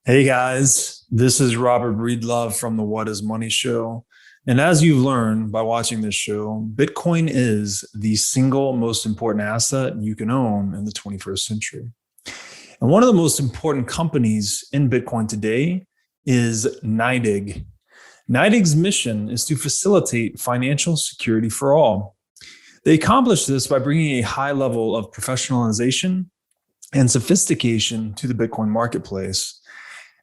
Hey guys, this is Robert Breedlove from the What is Money show. And as you've learned by watching this show, Bitcoin is the single most important asset you can own in the 21st century. And one of the most important companies in Bitcoin today is NYDIG. NYDIG's mission is to facilitate financial security for all. They accomplish this by bringing a high level of professionalization and sophistication to the Bitcoin marketplace.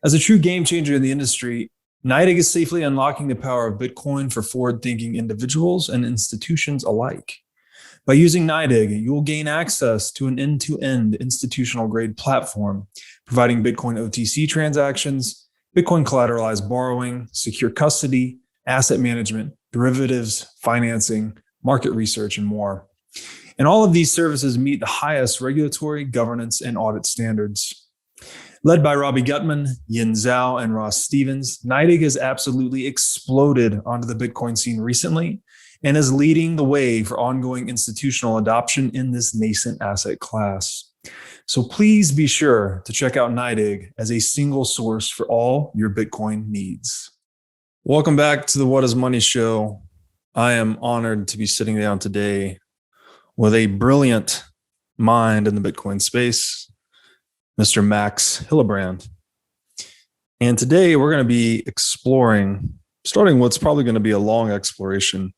As a true game changer in the industry, NYDIG is safely unlocking the power of Bitcoin for forward-thinking individuals and institutions alike. By using NYDIG, you will gain access to an end-to-end institutional-grade platform, providing Bitcoin OTC transactions, Bitcoin collateralized borrowing, secure custody, asset management, derivatives, financing, market research, and more. And all of these services meet the highest regulatory, governance, and audit standards. Led by Robbie Gutman, Yin Zhao, and Ross Stevens, NYDIG has absolutely exploded onto the Bitcoin scene recently and is leading the way for ongoing institutional adoption in this nascent asset class. So please be sure to check out NYDIG as a single source for all your Bitcoin needs. Welcome back to the What is Money show. I am honored to be sitting down today with a brilliant mind in the Bitcoin space, Mr. Max Hillebrand. And today we're going to be starting what's probably going to be a long exploration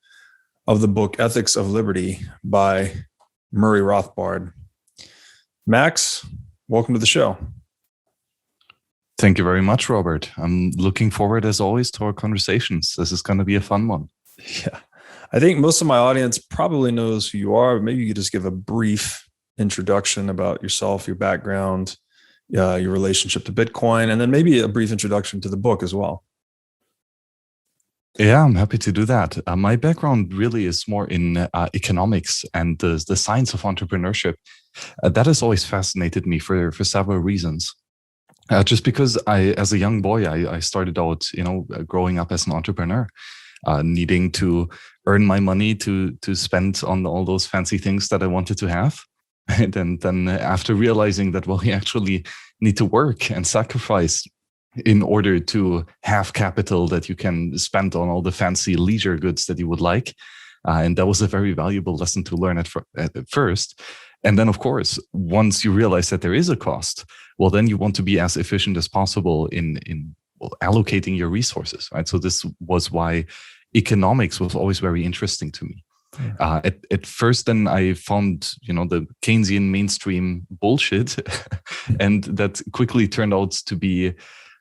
of the book Ethics of Liberty by Murray Rothbard. Max, welcome to the show. Thank you very much, Robert. I'm looking forward, as always, to our conversations. This is going to be a fun one. Yeah. I think most of my audience probably knows who you are, but maybe you could just give a brief introduction about yourself, your background, your relationship to Bitcoin, and then maybe a brief introduction to the book as well. Yeah, I'm happy to do that. My background really is more in economics and the science of entrepreneurship. That has always fascinated me for several reasons. Just because as a young boy, I started out, growing up as an entrepreneur, needing to earn my money to spend on all those fancy things that I wanted to have. And then after realizing that, well, you actually need to work and sacrifice in order to have capital that you can spend on all the fancy leisure goods that you would like. And that was a very valuable lesson to learn at first. And then, of course, once you realize that there is a cost, well, then you want to be as efficient as possible in allocating your resources, right? So this was why economics was always very interesting to me. At first, then I found, the Keynesian mainstream bullshit, and that quickly turned out to be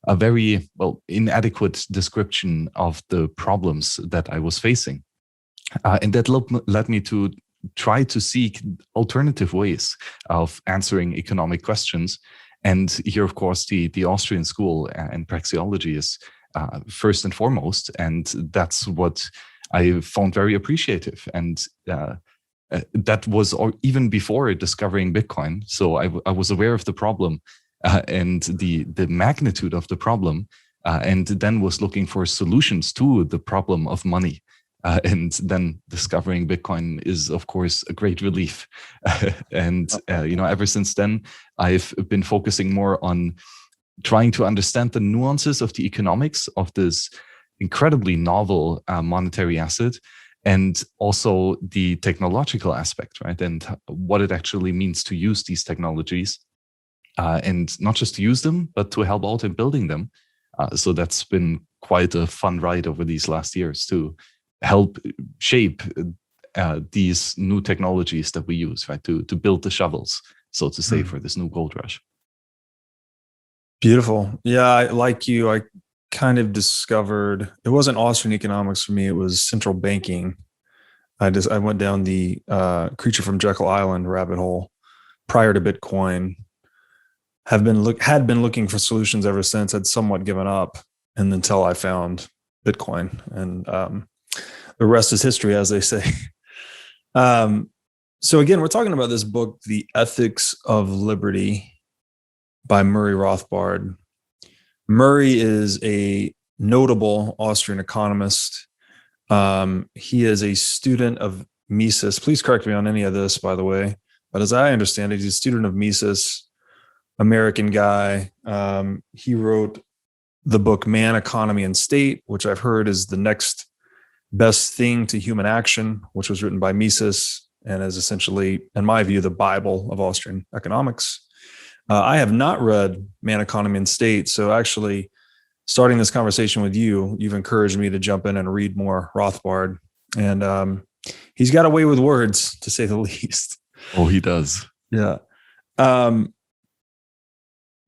a very, inadequate description of the problems that I was facing. And that led me to try to seek alternative ways of answering economic questions. And here, of course, the Austrian school and Praxeology is first and foremost, and that's what I found very appreciative. And that was even before discovering Bitcoin. So I was aware of the problem and the magnitude of the problem, and then was looking for solutions to the problem of money. And then discovering Bitcoin is, of course, a great relief. And, ever since then, I've been focusing more on trying to understand the nuances of the economics of this incredibly novel monetary asset, and also the technological aspect, right? And what it actually means to use these technologies, and not just to use them, but to help out in building them. So that's been quite a fun ride over these last years to help shape these new technologies that we use, right? To build the shovels, so to say, for this new gold rush. Beautiful. Yeah, like you, I kind of discovered it wasn't Austrian economics for me. It was central banking. I went down the Creature from Jekyll Island rabbit hole prior to Bitcoin. Had been looking for solutions ever since. I'd somewhat given up, and until I found Bitcoin, and the rest is history, as they say. So again, we're talking about this book, The Ethics of Liberty by Murray Rothbard. Murray is a notable Austrian economist. He is a student of Mises. Please correct me on any of this, by the way. But as I understand it, he's a student of Mises, American guy. He wrote the book Man, Economy, and State, which I've heard is the next best thing to human action, which was written by Mises and is essentially, in my view, the Bible of Austrian economics. I have not read Man, Economy, and State. So actually, starting this conversation with you, you've encouraged me to jump in and read more Rothbard. And he's got a way with words, to say the least. Oh, he does. Yeah.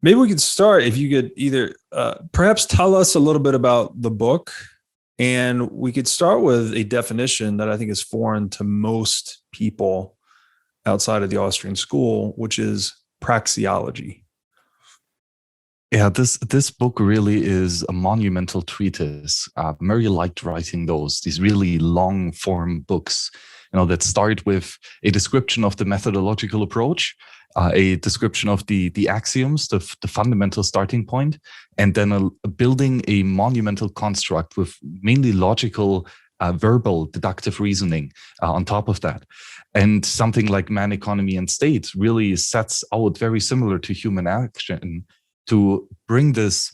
Maybe we could start, if you could either perhaps tell us a little bit about the book, and we could start with a definition that I think is foreign to most people outside of the Austrian school, which is praxeology. Yeah, this book really is a monumental treatise. Murray liked writing these really long form books, that start with a description of the methodological approach, a description of the axioms, the fundamental starting point, and then building a monumental construct with mainly logical, verbal, deductive reasoning on top of that. And something like Man, Economy, and State really sets out, very similar to human action, to bring this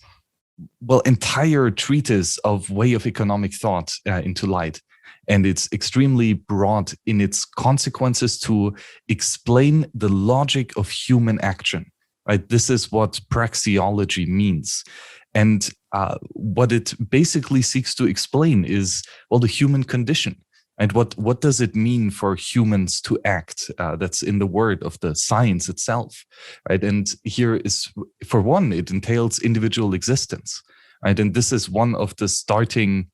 entire treatise of way of economic thought into light. And it's extremely broad in its consequences to explain the logic of human action, right? This is what praxeology means. And what it basically seeks to explain is, the human condition. And what does it mean for humans to act? That's in the word of the science itself, right? And here is, for one, it entails individual existence, right? And this is one of the starting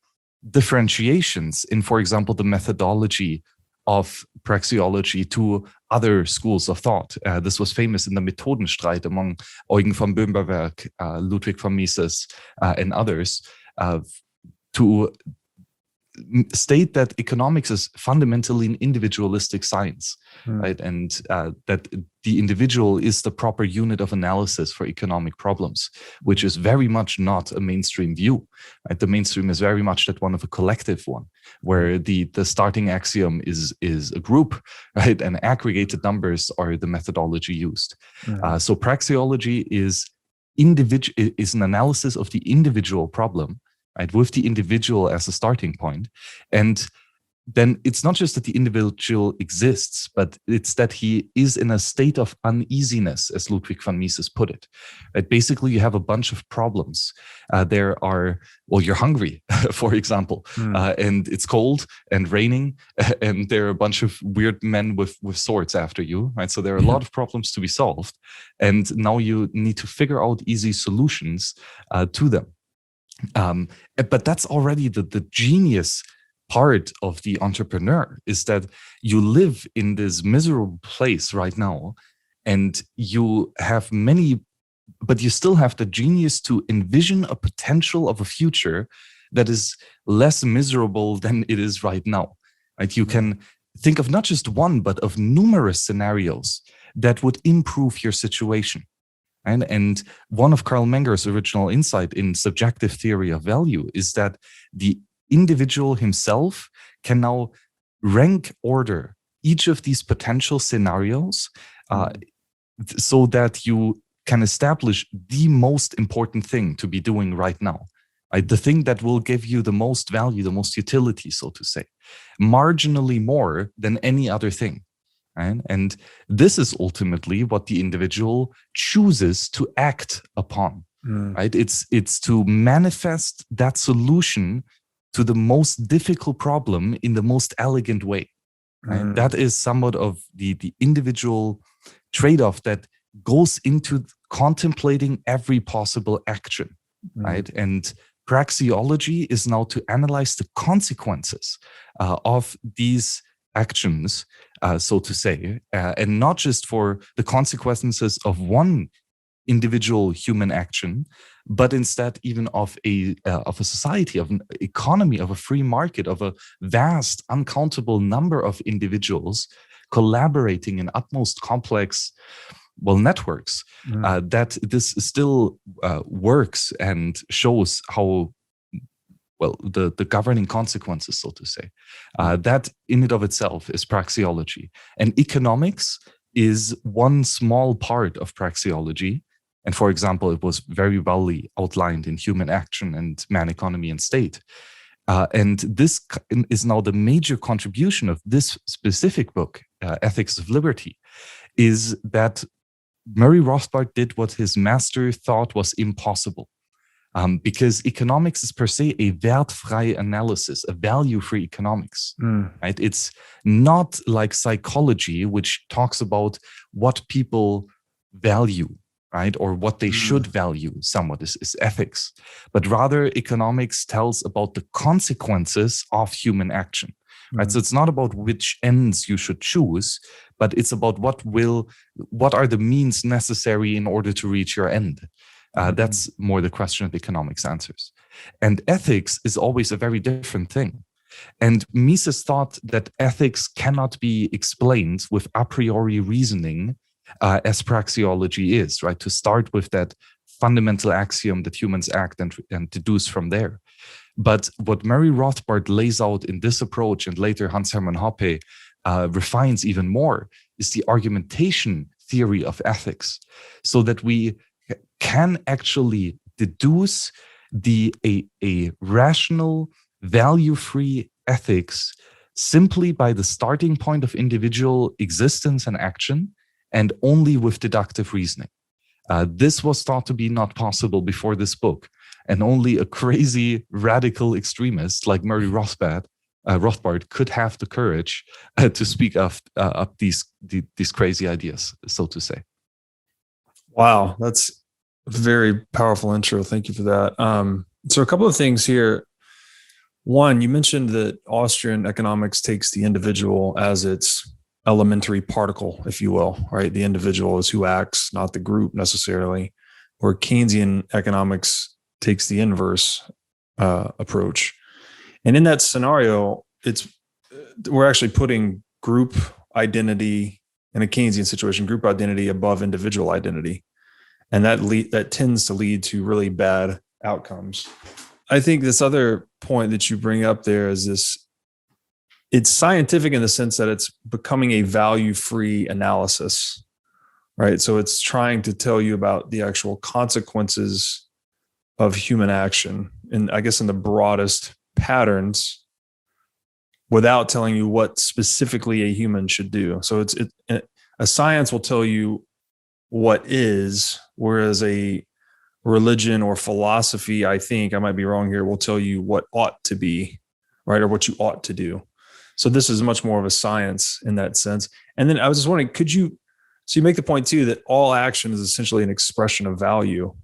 differentiations in, for example, the methodology of praxeology to other schools of thought. This was famous in the Methodenstreit among Eugen von Böhmerberg, Ludwig von Mises, and others, to state that economics is fundamentally an individualistic science, right? And that the individual is the proper unit of analysis for economic problems, which is very much not a mainstream view, right? The mainstream is very much that one of a collective one, where the starting axiom is a group, right? And aggregated numbers are the methodology used. So praxeology is an analysis of the individual problem, right, with the individual as a starting point. And then it's not just that the individual exists, but it's that he is in a state of uneasiness, as Ludwig von Mises put it. Right? Basically, you have a bunch of problems. There are, you're hungry, for example, and it's cold and raining, and there are a bunch of weird men with swords after you, right? So there are a lot of problems to be solved. And now you need to figure out easy solutions to them. But that's already the genius part of the entrepreneur, is that you live in this miserable place right now, and you have but you still have the genius to envision a potential of a future that is less miserable than it is right now, right? You can think of not just one, but of numerous scenarios that would improve your situation. And one of Karl Menger's original insight in subjective theory of value is that the individual himself can now rank order each of these potential scenarios so that you can establish the most important thing to be doing right now. The thing that will give you the most value, the most utility, so to say, marginally more than any other thing. Right? And this is ultimately what the individual chooses to act upon. Right? It's to manifest that solution to the most difficult problem in the most elegant way. Right? That is somewhat of the individual trade-off that goes into contemplating every possible action. Right? And praxeology is now to analyze the consequences of these actions, so to say, and not just for the consequences of one individual human action, but instead even of a society, of an economy, of a free market, of a vast, uncountable number of individuals collaborating in utmost complex networks, that this still works and shows how the governing consequences, so to say. That in and of itself is praxeology. And economics is one small part of praxeology, And for example, it was very well outlined in Human Action and Man, Economy, and State. And this is now the major contribution of this specific book, Ethics of Liberty, is that Murray Rothbard did what his master thought was impossible. Because economics is per se a wertfrei analysis, a value-free economics, right? It's not like psychology, which talks about what people value, right? Or what they should value somewhat is ethics. But rather, economics tells about the consequences of human action, right? So it's not about which ends you should choose, but it's about what are the means necessary in order to reach your end. That's more the question of economics answers. And ethics is always a very different thing. And Mises thought that ethics cannot be explained with a priori reasoning as praxeology is, right? To start with that fundamental axiom that humans act and deduce from there. But what Murray Rothbard lays out in this approach, and later Hans-Hermann Hoppe refines even more, is the argumentation theory of ethics, so that we can actually deduce a rational, value-free ethics simply by the starting point of individual existence and action, and only with deductive reasoning. This was thought to be not possible before this book, and only a crazy radical extremist like Murray Rothbard could have the courage to speak up these crazy ideas, so to say. Wow, that's a very powerful intro. Thank you for that. So a couple of things here. One, you mentioned that Austrian economics takes the individual as its elementary particle, if you will, right? The individual is who acts, not the group necessarily. Where Keynesian economics takes the inverse approach. And in that scenario, we're actually putting group identity in a Keynesian situation, group identity above individual identity. And that tends to lead to really bad outcomes. I think this other point that you bring up there is it's scientific in the sense that it's becoming a value-free analysis, right? So it's trying to tell you about the actual consequences of human action, and I guess in the broadest patterns, without telling you what specifically a human should do. So a science will tell you what is, whereas a religion or philosophy, I think, I might be wrong here, will tell you what ought to be, right? Or what you ought to do. So this is much more of a science in that sense. And then I was just wondering, so you make the point too, that all action is essentially an expression of value.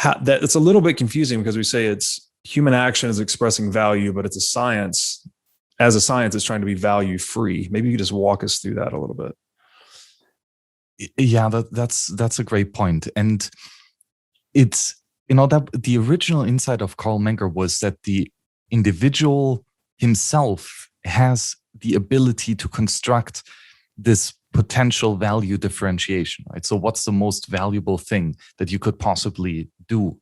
It's a little bit confusing because we say it's human action is expressing value, but it's a science. As a science, it's trying to be value free. Maybe you could just walk us through that a little bit. Yeah, that's a great point. And it's, that the original insight of Karl Menger was that the individual himself has the ability to construct this potential value differentiation, right? So what's the most valuable thing that you could possibly do?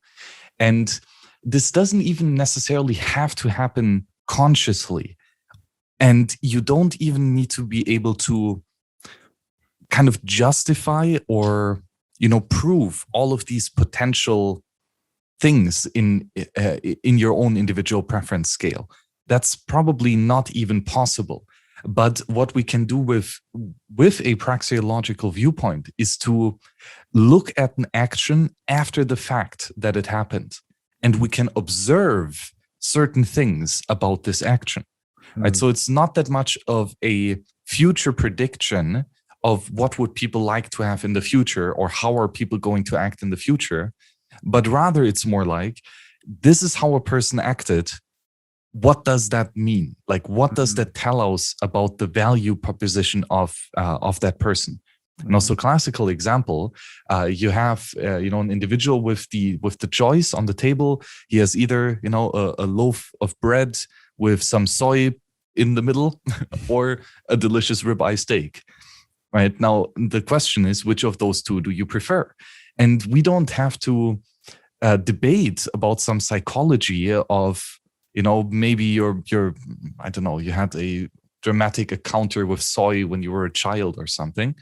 And this doesn't even necessarily have to happen consciously. And you don't even need to be able to kind of justify or, prove all of these potential things in your own individual preference scale. That's probably not even possible. But what we can do with a praxeological viewpoint is to look at an action after the fact that it happened. And we can observe certain things about this action, right? So it's not that much of a future prediction of what would people like to have in the future, or how are people going to act in the future, but rather it's more like, this is how a person acted. What does that mean? Like, what does that tell us about the value proposition of that person? And also, classical example, you have an individual with the choice on the table. He has either a loaf of bread with some soy in the middle, or a delicious ribeye steak. Right now, the question is, which of those two do you prefer? And we don't have to debate about some psychology of maybe you're I don't know, you had a dramatic encounter with soy when you were a child or something.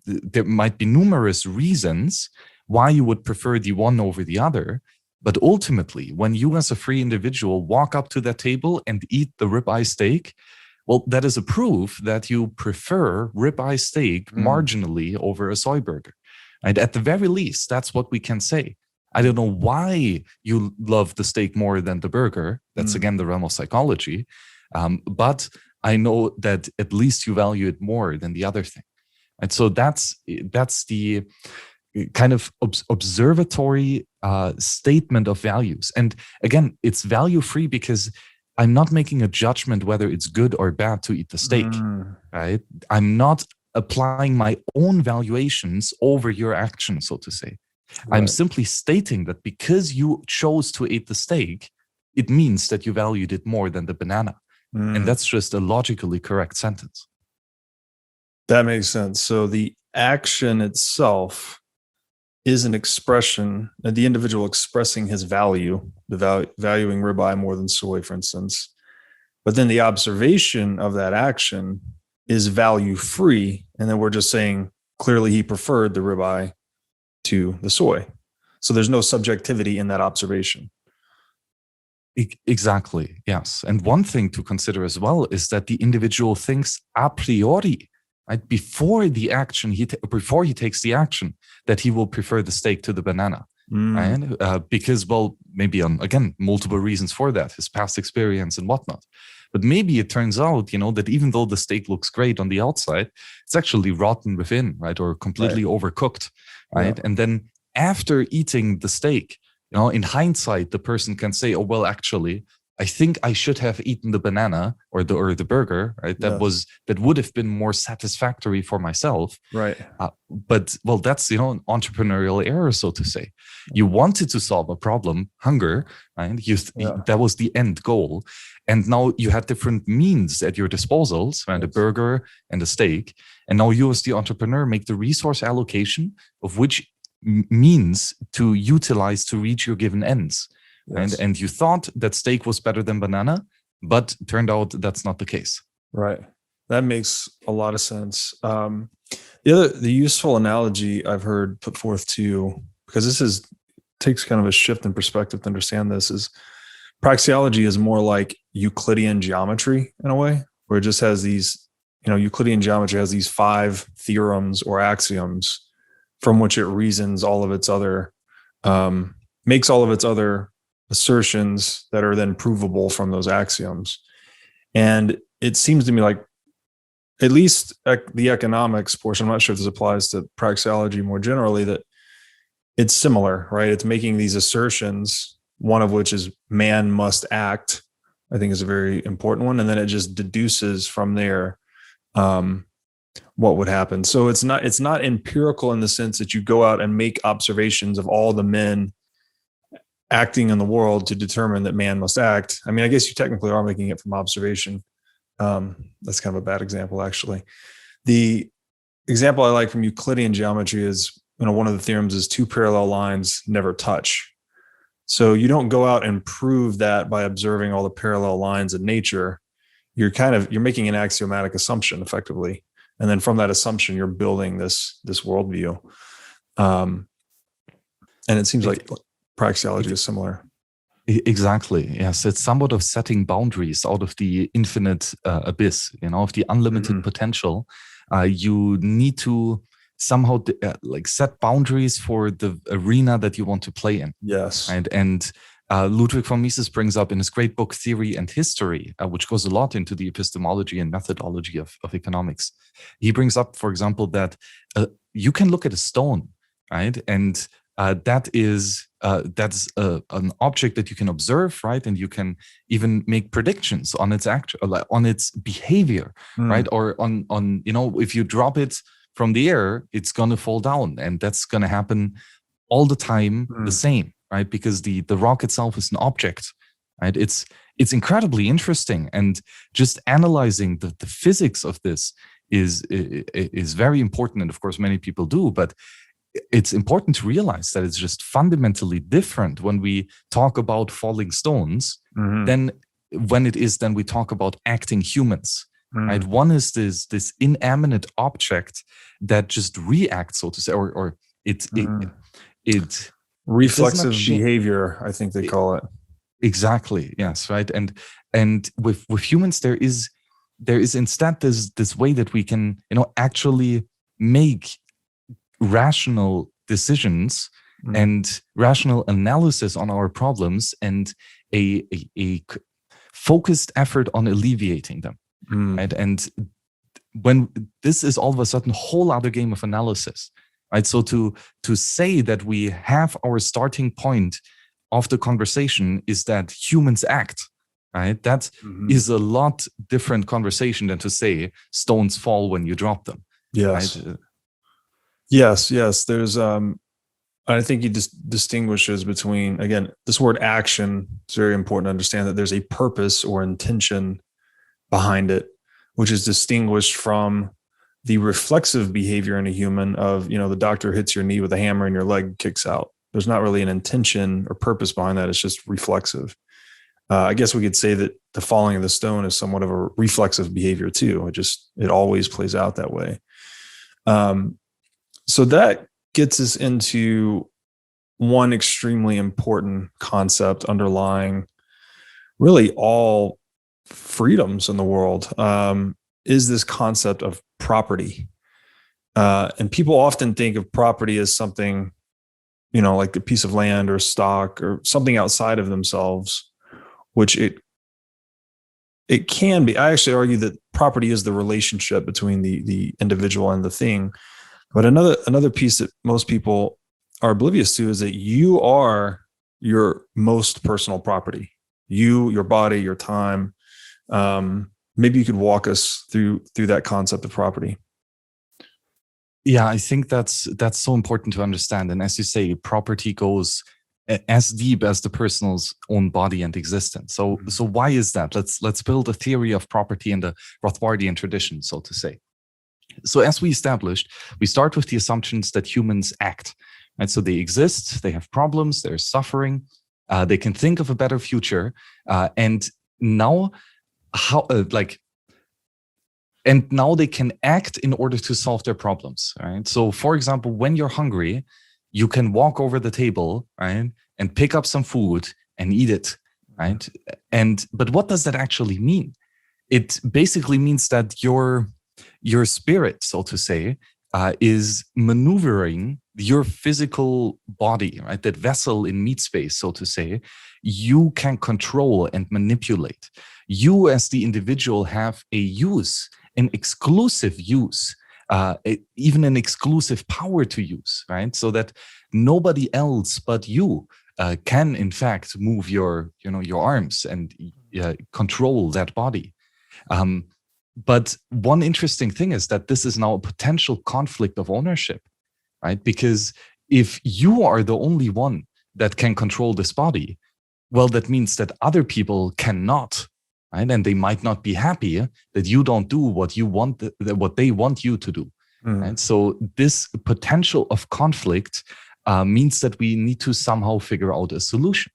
There might be numerous reasons why you would prefer the one over the other. But ultimately, when you as a free individual walk up to that table and eat the ribeye steak, well, that is a proof that you prefer ribeye steak marginally over a soy burger. And at the very least, that's what we can say. I don't know why you love the steak more than the burger. That's again the realm of psychology. But I know that at least you value it more than the other thing. And so that's the kind of observatory statement of values. And again, it's value free because I'm not making a judgment whether it's good or bad to eat the steak, right? I'm not applying my own valuations over your action, so to say. Right. I'm simply stating that because you chose to eat the steak, it means that you valued it more than the banana. And that's just a logically correct sentence. That makes sense. So the action itself is an expression, the individual expressing his value, valuing ribeye more than soy, for instance. But then the observation of that action is value free. And then we're just saying clearly he preferred the ribeye to the soy. So there's no subjectivity in that observation. Exactly, yes. And one thing to consider as well is that the individual thinks a priori, right, before he takes the action, that he will prefer the steak to the banana. Right? Because, well, maybe again, multiple reasons for that, his past experience and whatnot. But maybe it turns out, that even though the steak looks great on the outside, it's actually rotten within, right? Or completely overcooked, right? Yeah. And then after eating the steak, in hindsight, the person can say, oh, well, actually, I think I should have eaten the banana or the burger, right? That would have been more satisfactory for myself. Right. But, well, that's, an entrepreneurial error, so to say. You wanted to solve a problem, hunger, right? That was the end goal. And now you had different means at your disposals, right? A burger and a steak. And now you as the entrepreneur make the resource allocation of which means to utilize to reach your given ends. Yes. And you thought that steak was better than banana, but turned out that's not the case. Right. That makes a lot of sense. The useful analogy I've heard put forth too, because this takes kind of a shift in perspective to understand this, is praxeology is more like Euclidean geometry in a way, where it just has these, Euclidean geometry has these 5 theorems or axioms from which it reasons all of its other, makes all of its other assertions that are then provable from those axioms. And it seems to me like, at least the economics portion, I'm not sure if this applies to praxeology more generally, that it's similar, right? It's making these assertions, one of which is man must act, I think is a very important one. And then it just deduces from there what would happen. So it's not empirical in the sense that you go out and make observations of all the men acting in the world to determine that man must act. I mean, I guess you technically are making it from observation. That's kind of a bad example, actually. The example I like from Euclidean geometry is, one of the theorems is 2 parallel lines never touch. So you don't go out and prove that by observing all the parallel lines in nature. You're making an axiomatic assumption effectively. And then from that assumption, you're building this worldview. And it seems like praxeology is similar. Exactly. Yes, it's somewhat of setting boundaries out of the infinite abyss, of the unlimited potential. You need to somehow set boundaries for the arena that you want to play in. Yes. And Ludwig von Mises brings up in his great book Theory and History, which goes a lot into the epistemology and methodology of economics. He brings up, for example, that you can look at a stone, right, and that's an object that you can observe, right? And you can even make predictions on its behavior, right? Or on if you drop it from the air, it's going to fall down, and that's going to happen all the time the same, right? Because the rock itself is an object, right? It's incredibly interesting, and just analyzing the physics of this is very important, and of course many people do, but it's important to realize that it's just fundamentally different when we talk about falling stones than when we talk about acting humans. right? One is this inanimate object that just reacts, so to say, or it reflexive does not behavior, I think they call it. Exactly. Yes. Right. And with humans, there is instead this way that we can, actually make rational decisions and rational analysis on our problems, and a focused effort on alleviating them. Right. And when this is all of a sudden a whole other game of analysis, right? So to say that we have our starting point of the conversation is that humans act, right? That is a lot different conversation than to say stones fall when you drop them. Yes. Right? Yes. There's, I think he just distinguishes between, again, this word action. It's very important to understand that there's a purpose or intention behind it, which is distinguished from the reflexive behavior in a human of, the doctor hits your knee with a hammer and your leg kicks out. There's not really an intention or purpose behind that. It's just reflexive. I guess we could say that the falling of the stone is somewhat of a reflexive behavior too. It always plays out that way. So that gets us into one extremely important concept underlying really all freedoms in the world, is this concept of property. And people often think of property as something, like a piece of land or stock or something outside of themselves, which it can be. I actually argue that property is the relationship between the individual and the thing. But another piece that most people are oblivious to is that you are your most personal property. You, your body, your time. Maybe you could walk us through that concept of property. Yeah, I think that's so important to understand. And as you say, property goes as deep as the person's own body and existence. So why is that? Let's build a theory of property in the Rothbardian tradition, so to say. So as we established, we start with the assumptions that humans act. Right? So they exist, they have problems, they're suffering, they can think of a better future, and now now they can act in order to solve their problems, right? So for example, when you're hungry, you can walk over the table, right, and pick up some food and eat it, right? But what does that actually mean? It basically means that your spirit, so to say, is maneuvering your physical body, right? That vessel in meat space, so to say, you can control and manipulate. You as the individual have a use, an exclusive use, even an exclusive power to use, right? So that nobody else but you can in fact move your arms and control that body. But one interesting thing is that this is now a potential conflict of ownership, right? Because if you are the only one that can control this body, well, that means that other people cannot, right? And they might not be happy that you don't do what you want, what they want you to do. Right? So this potential of conflict means that we need to somehow figure out a solution.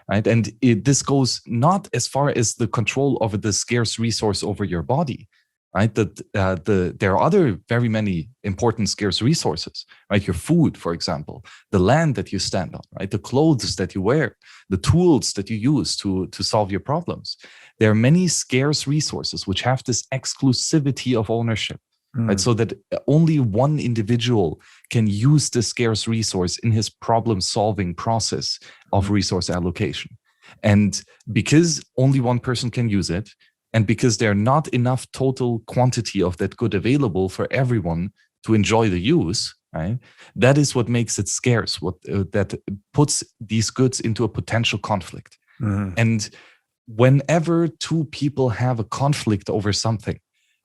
Right? And this goes not as far as the control over the scarce resource over your body, right? That there are other very many important scarce resources, right? Your food, for example, the land that you stand on, right? The clothes that you wear, the tools that you use to solve your problems. There are many scarce resources which have this exclusivity of ownership. Right, so that only one individual can use the scarce resource in his problem-solving process of resource allocation. And because only one person can use it, and because there are not enough total quantity of that good available for everyone to enjoy the use, right? That is what makes it scarce, that puts these goods into a potential conflict. And whenever two people have a conflict over something,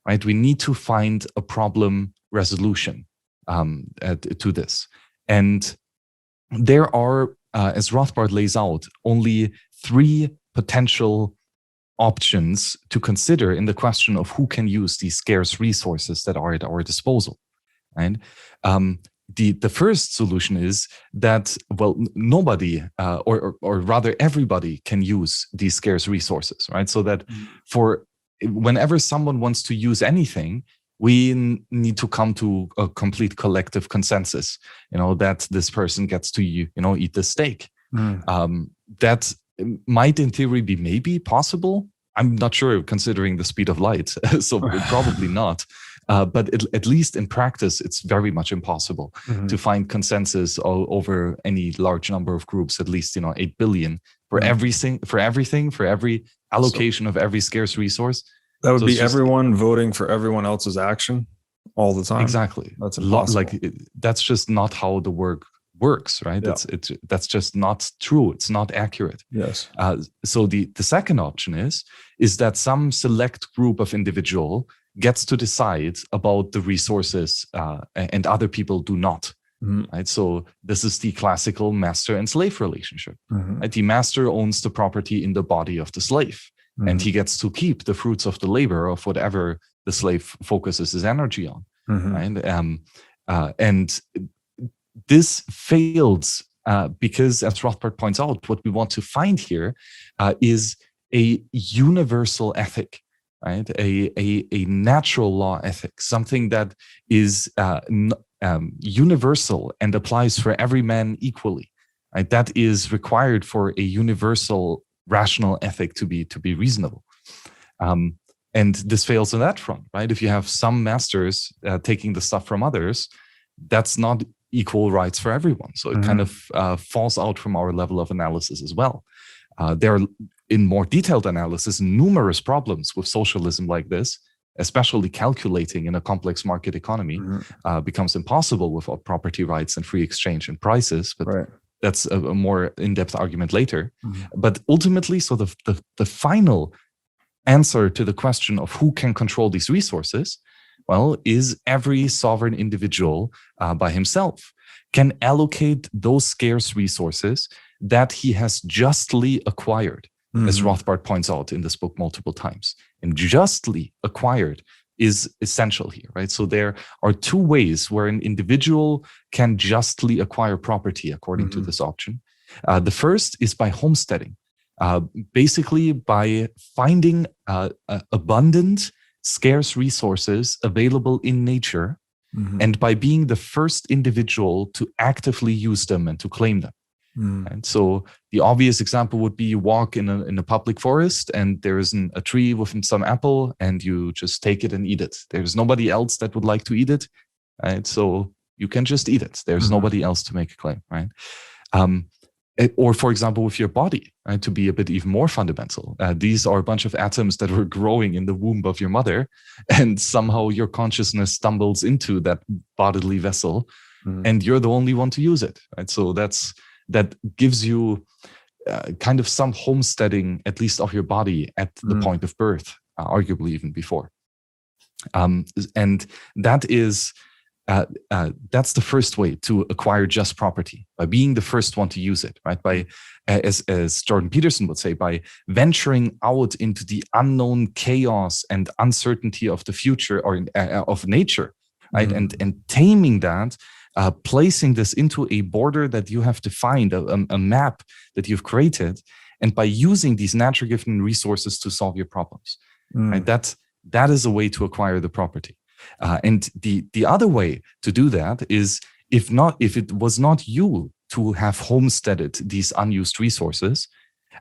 right, we need to find a problem resolution to this. And there are, as Rothbard lays out, only 3 potential options to consider in the question of who can use these scarce resources that are at our disposal. Right? The first solution is that, well, nobody, or rather everybody can use these scarce resources, right? So that for whenever someone wants to use anything, we need to come to a complete collective consensus, that this person gets to, eat the steak. That might in theory be maybe possible. I'm not sure considering the speed of light, so probably not. But at least in practice, it's very much impossible to find consensus over any large number of groups, at least 8 billion for everything, for every allocation of every scarce resource. That would be everyone voting for everyone else's action all the time. Exactly. That's impossible. That's just not how the work works, right? Yeah. That's just not true. It's not accurate. Yes. So the second option is that some select group of individual gets to decide about the resources, and other people do not. Right? So this is the classical master and slave relationship. Right? The master owns the property in the body of the slave, and he gets to keep the fruits of the labor of whatever the slave focuses his energy on. Right? And this fails because, as Rothbard points out, what we want to find here is a universal ethic, right? A natural law ethic, something that is universal and applies for every man equally. Right? That is required for a universal rational ethic to be reasonable. And this fails on that front, right? If you have some masters taking the stuff from others, that's not equal rights for everyone. So it kind of falls out from our level of analysis as well. There are, in more detailed analysis, numerous problems with socialism like this, especially calculating in a complex market economy becomes impossible without property rights and free exchange and prices. But that's a more in-depth argument later. But ultimately, so the final answer to the question of who can control these resources, well, is every sovereign individual by himself can allocate those scarce resources that he has justly acquired, as Rothbard points out in this book multiple times. And justly acquired is essential here, right? So there are two ways where an individual can justly acquire property according to this option. The first is by homesteading, basically by finding abundant, scarce resources available in nature, and by being the first individual to actively use them and to claim them. And so the obvious example would be you walk in a public forest and there is a tree with some apple and you just take it and eat it. There's nobody else that would like to eat it, right? So you can just eat it. There's nobody else to make a claim, right? Or for example, with your body, right, to be a bit even more fundamental. These are a bunch of atoms that were growing in the womb of your mother, and somehow your consciousness stumbles into that bodily vessel, and you're the only one to use it, right? So that gives you kind of some homesteading, at least of your body at the point of birth, arguably even before. And that is... that's the first way to acquire just property, by being the first one to use it, right? By, as Jordan Peterson would say, by venturing out into the unknown chaos and uncertainty of the future or of nature, right? And taming that, placing this into a border that you have defined, a map that you've created, and by using these natural given resources to solve your problems, right? That is a way to acquire the property. And the other way to do that is if it was not you to have homesteaded these unused resources,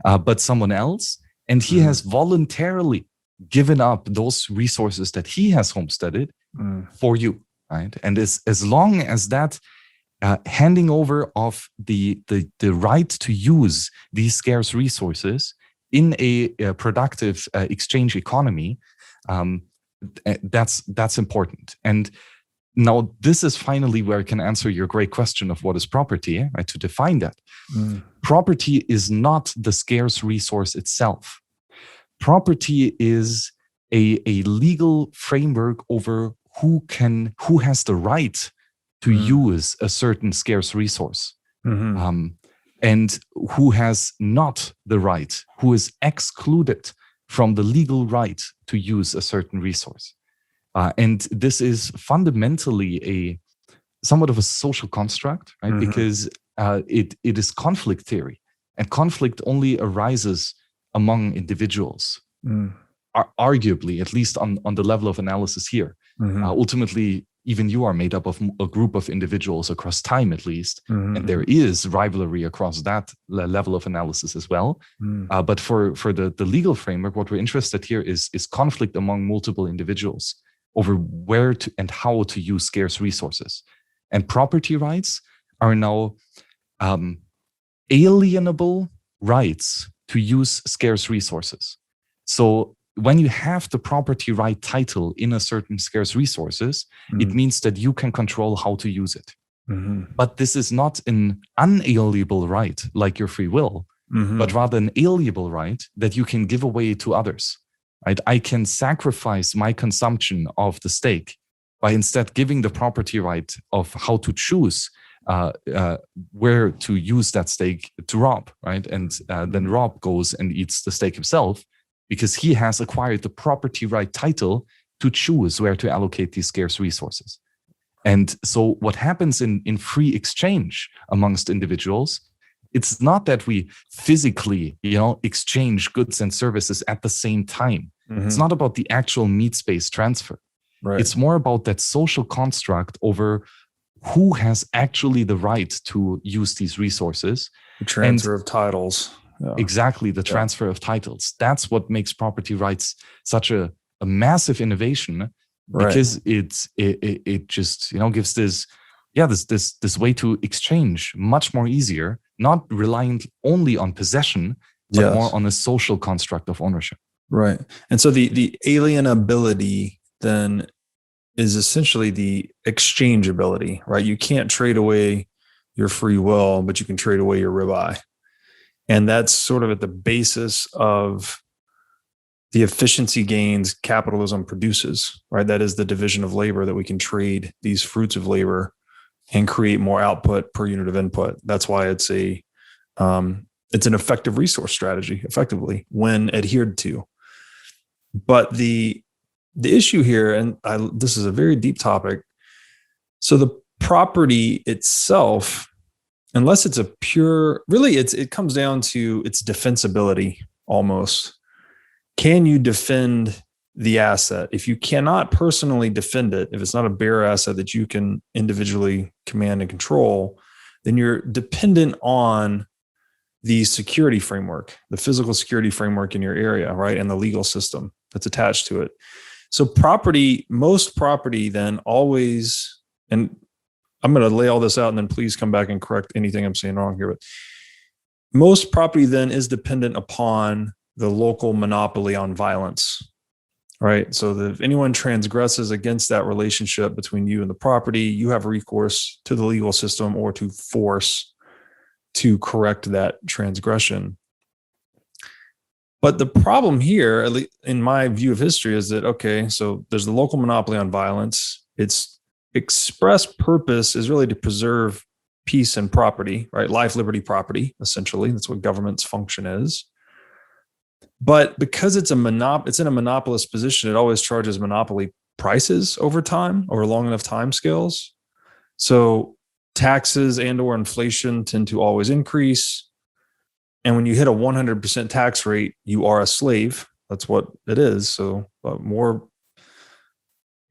but someone else, and he has voluntarily given up those resources that he has homesteaded for you, right? And as long as that handing over of the right to use these scarce resources in a productive exchange economy, that's important. And now this is finally where I can answer your great question of what is property, right? To define that. Property is not the scarce resource itself. Property is a legal framework over who has the right to use a certain scarce resource, and who has not the right, who is excluded from the legal right to use a certain resource. And this is fundamentally somewhat of a social construct, right? Because it is conflict theory, and conflict only arises among individuals. arguably, at least on the level of analysis here, ultimately, even you are made up of a group of individuals across time, at least, and there is rivalry across that level of analysis as well. But for the legal framework, what we're interested here is conflict among multiple individuals over where to and how to use scarce resources. And property rights are now alienable rights to use scarce resources. So when you have the property right title in a certain scarce resources, it means that you can control how to use it. But this is not an unalienable right like your free will, but rather an alienable right that you can give away to others. Right? I can sacrifice my consumption of the steak by instead giving the property right of how to choose where to use that steak to Rob, right? And then Rob goes and eats the steak himself, because he has acquired the property right title to choose where to allocate these scarce resources. And so what happens in free exchange amongst individuals, it's not that we physically, exchange goods and services at the same time. It's not about the actual meat space transfer. Right. It's more about that social construct over who has actually the right to use these resources. The transfer of titles. Yeah. Exactly, the transfer of titles. That's what makes property rights such a massive innovation, because it just gives this way to exchange much more easier, not relying only on possession, but more on a social construct of ownership. Right. And so the alienability then is essentially the exchangeability, right? You can't trade away your free will, but you can trade away your ribeye. And that's sort of at the basis of the efficiency gains capitalism produces, right? That is the division of labor, that we can trade these fruits of labor and create more output per unit of input. That's why it's an effective resource strategy, effectively, when adhered to. But the issue here, and this is a very deep topic. So the property itself, unless it's a pure, really it comes down to its defensibility almost. Can you defend the asset? If you cannot personally defend it, if it's not a bare asset that you can individually command and control, then you're dependent on the security framework, the physical security framework in your area, right? And the legal system that's attached to it. So most property then always, and I'm going to lay all this out and then please come back and correct anything I'm saying wrong here, but most property then is dependent upon the local monopoly on violence, right? So that if anyone transgresses against that relationship between you and the property, you have recourse to the legal system or to force to correct that transgression. But the problem here, at least in my view of history, is that, okay, so there's the local monopoly on violence. Its express purpose is really to preserve peace and property, right? Life, liberty, property, essentially. That's what government's function is. But because it's in a monopolist position, it always charges monopoly prices over time, over long enough time scales. So taxes and or inflation tend to always increase. And when you hit a 100% tax rate, you are a slave. That's what it is. So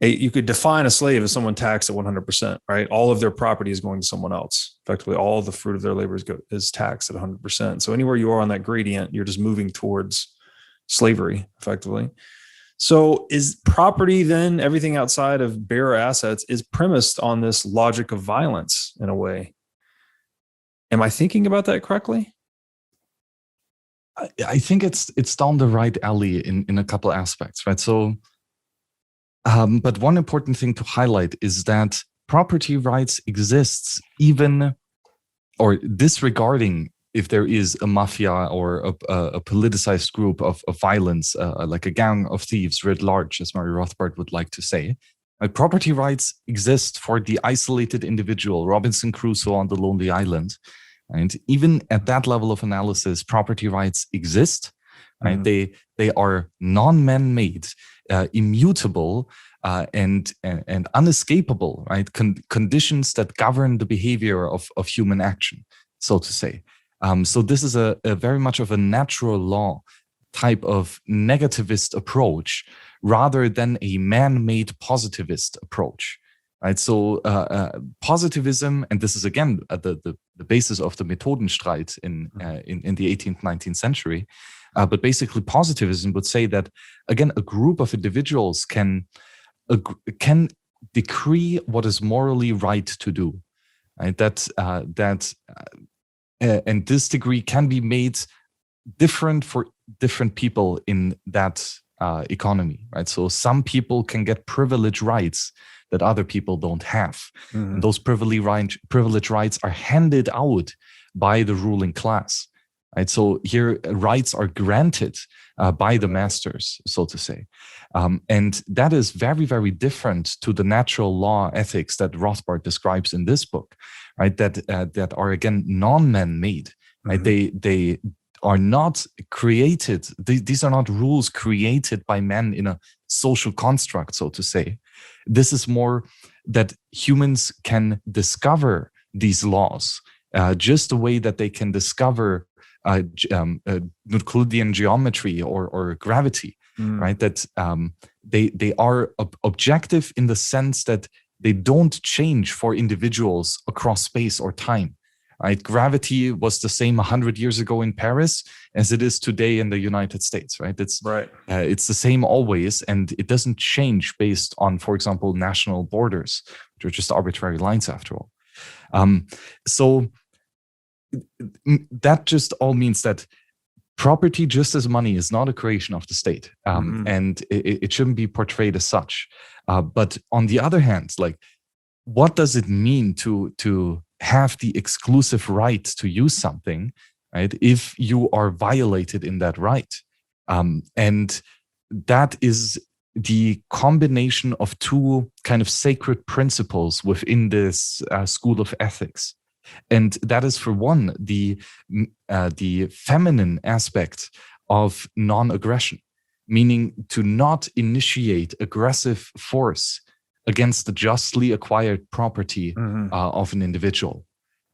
you could define a slave as someone taxed at 100%, right? All of their property is going to someone else. Effectively, all of the fruit of their labor is taxed at 100%. So anywhere you are on that gradient, you're just moving towards slavery, effectively. So is property then, everything outside of bare assets, is premised on this logic of violence in a way? Am I thinking about that correctly? I think it's down the right alley in a couple aspects, right? So, but one important thing to highlight is that property rights exists even, or disregarding if there is a mafia or a politicized group of violence, like a gang of thieves writ large, as Murray Rothbard would like to say. Property rights exist for the isolated individual, Robinson Crusoe on the lonely island. And even at that level of analysis, property rights exist. Right? Mm-hmm. They are non-man-made, immutable, and unescapable. Right? Conditions that govern the behavior of human action, so to say. So this is a very much of a natural law type of negativist approach rather than a man-made positivist approach. Right, so positivism, and this is again the basis of the Methodenstreit in the 18th, 19th century. But basically, positivism would say that again, a group of individuals can decree what is morally right to do. Right, and this degree can be made different for different people in that economy. Right, so some people can get privilege rights that other people don't have. Mm-hmm. And those privilege rights are handed out by the ruling class. Right? So here rights are granted by the masters, so to say. And that is very, very different to the natural law ethics that Rothbard describes in this book, right? That are again non-man-made. Right? Mm-hmm. They are not created. These are not rules created by men in a social construct, so to say. This is more that humans can discover these laws, just the way that they can discover Euclidean geometry or gravity, right? That they are objective in the sense that they don't change for individuals across space or time. Right? Gravity was the same 100 years ago in Paris as it is today in the United States. Right? It's right. It's the same always, and it doesn't change based on, for example, national borders, which are just arbitrary lines after all. So that just all means that property, just as money, is not a creation of the state, and it shouldn't be portrayed as such. But on the other hand, like, what does it mean to have the exclusive right to use something, right, if you are violated in that right? And that is the combination of two kind of sacred principles within this school of ethics. And that is, for one, the feminine aspect of non-aggression, meaning to not initiate aggressive force against the justly acquired property of an individual.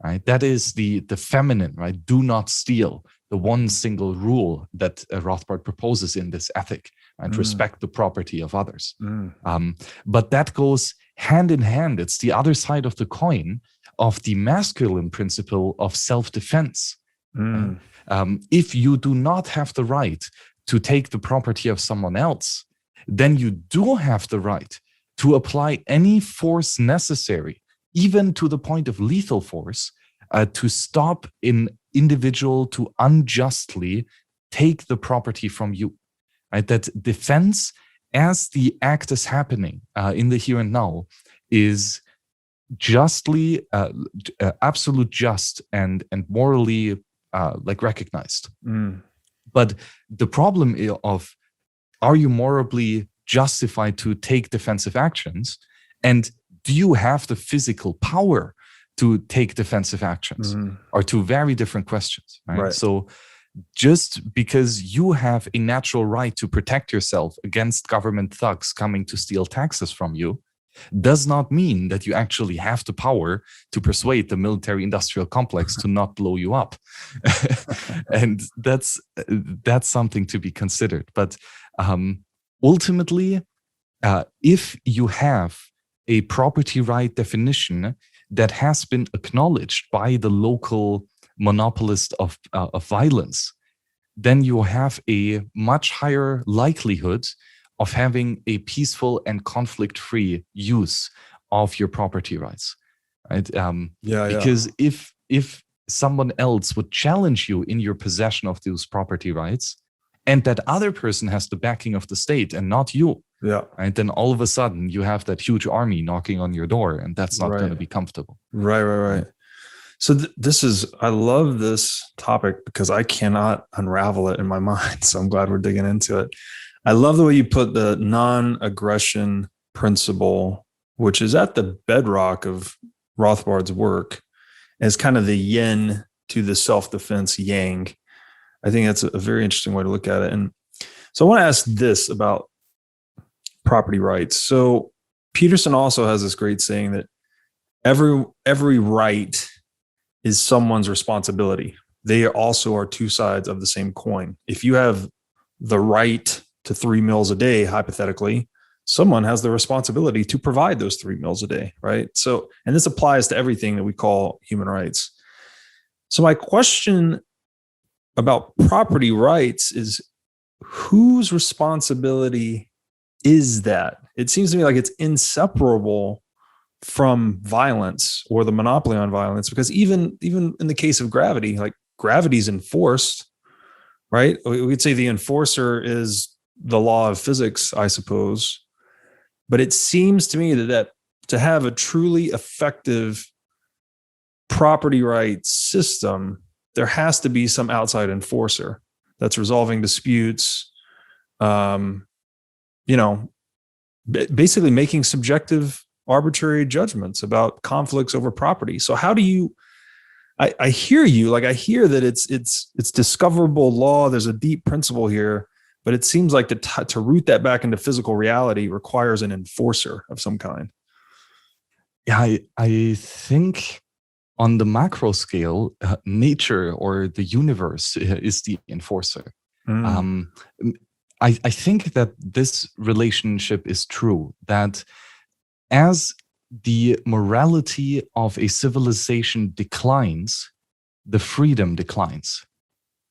Right? That is the feminine, right? Do not steal, the one single rule that Rothbard proposes in this ethic, and respect the property of others. But that goes hand in hand. It's the other side of the coin of the masculine principle of self-defense. If you do not have the right to take the property of someone else, then you do have the right to apply any force necessary, even to the point of lethal force, to stop an individual to unjustly take the property from you. Right? That defense, as the act is happening in the here and now, is justly, absolute just and morally like recognized. But the problem of, are you morally justified to take defensive actions, and do you have the physical power to take defensive actions, are two very different questions. Right? So just because you have a natural right to protect yourself against government thugs coming to steal taxes from you does not mean that you actually have the power to persuade the military-industrial complex to not blow you up. And that's something to be considered. But ultimately, if you have a property right definition that has been acknowledged by the local monopolist of violence, then you have a much higher likelihood of having a peaceful and conflict-free use of your property rights, right? Because if someone else would challenge you in your possession of those property rights, and that other person has the backing of the state and not you, right, then all of a sudden you have that huge army knocking on your door, and that's not going to be comfortable. Right. So I love this topic because I cannot unravel it in my mind. So I'm glad we're digging into it. I love the way you put the non-aggression principle, which is at the bedrock of Rothbard's work, as kind of the yin to the self-defense yang. I think that's a very interesting way to look at it. And so I want to ask this about property rights. So Peterson also has this great saying that every right is someone's responsibility. They also are two sides of the same coin. If you have the right to 3 meals a day, hypothetically, someone has the responsibility to provide those 3 meals a day, right? So, and this applies to everything that we call human rights. So my question about property rights is, whose responsibility is that? It seems to me like it's inseparable from violence or the monopoly on violence, because even in the case of gravity, like gravity is enforced, right? We'd say the enforcer is the law of physics, I suppose. But it seems to me that to have a truly effective property rights system, there has to be some outside enforcer that's resolving disputes, basically making subjective arbitrary judgments about conflicts over property. So how do you, I hear you, like I hear that it's discoverable law. There's a deep principle here, but it seems like to root that back into physical reality requires an enforcer of some kind. Yeah, I think on the macro scale, nature or the universe is the enforcer. I think that this relationship is true, that as the morality of a civilization declines, the freedom declines.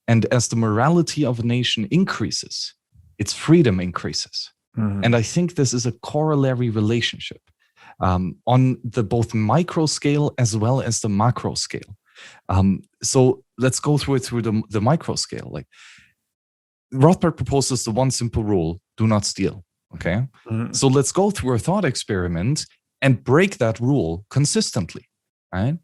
And as the morality of a nation increases, its freedom increases. And I think this is a corollary relationship on the both micro scale as well as the macro scale. So let's go through it through the micro scale. Like Rothbard proposes the one simple rule: do not steal. Okay. So let's go through a thought experiment and break that rule consistently, right?